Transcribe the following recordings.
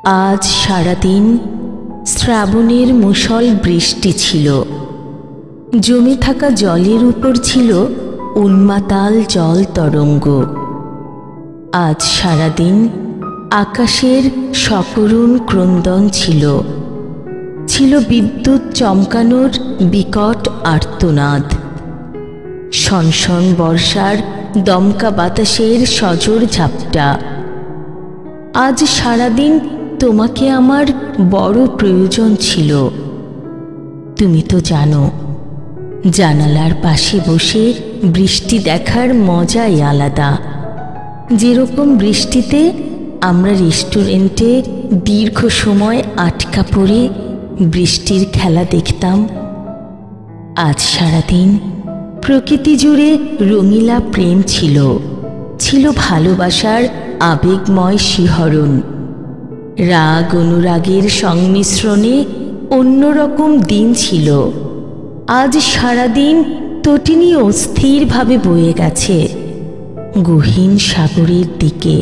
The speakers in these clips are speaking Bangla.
আজ সারাদিন শ্রাবণের মুষল বৃষ্টি ছিল। জমে থাকা জলের উপর ছিল উন্মাতাল জল তরঙ্গ। আজ সারাদিন আকাশের সকরুণ ক্রন্দন ছিল। ছিল বিদ্যুৎ চমকানোর বিকট আর্তনাদ, শনশন বর্ষার দমকা বাতাসের সজোর ঝাপটা। আজ সারাদিন তোমাকে আমার বড় প্রয়োজন ছিল। তুমি তো জানো, জানালার পাশে বসে বৃষ্টি দেখার মজাই আলাদা। যেরকম বৃষ্টিতে আমরা রেস্টুরেন্টে দীর্ঘ সময় আটকা পড়ে বৃষ্টির খেলা দেখতাম, আজ সারাদিন প্রকৃতি জুড়ে রঙিলা প্রেম ছিল। ছিল ভালোবাসার আবেগময় শিহরণ। রাগ অনুরাগের সংমিশ্রণে অন্যরকম দিন ছিল। আজ সারাদিন তটিনী অস্থিরভাবে বয়ে গেছে গহীন সাগরের দিকে।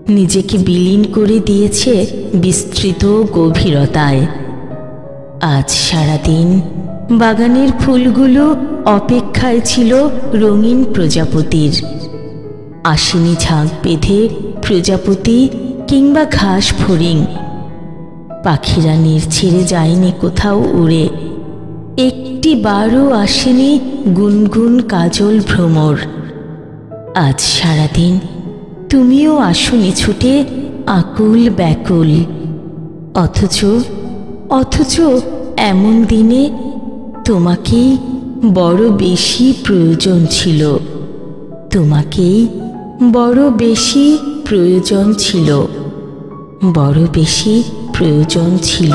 নিজেকে বিলীন করে দিয়েছে বিস্তৃত গভীরতায়। আজ সারাদিন বাগানের ফুলগুলো অপেক্ষায় ছিল রঙিন প্রজাপতির। আসেনি ঝাঁক বেঁধে প্রজাপতি কিংবা ঘাস ফড়িং। পাখিরা নির্ছেড়ে যায়নি কোথাও উড়ে। একটি বারও আসেনি গুনগুন কাজল ভ্রমর। আজ সারাদিন তুমিও আসনি ছুটে আকুল ব্যাকুল। অথচ এমন দিনে তোমাকেই বড় বেশি প্রয়োজন ছিল। তোমাকেই বড় বেশি প্রয়োজন ছিল। বড় বেশি প্রয়োজন ছিল।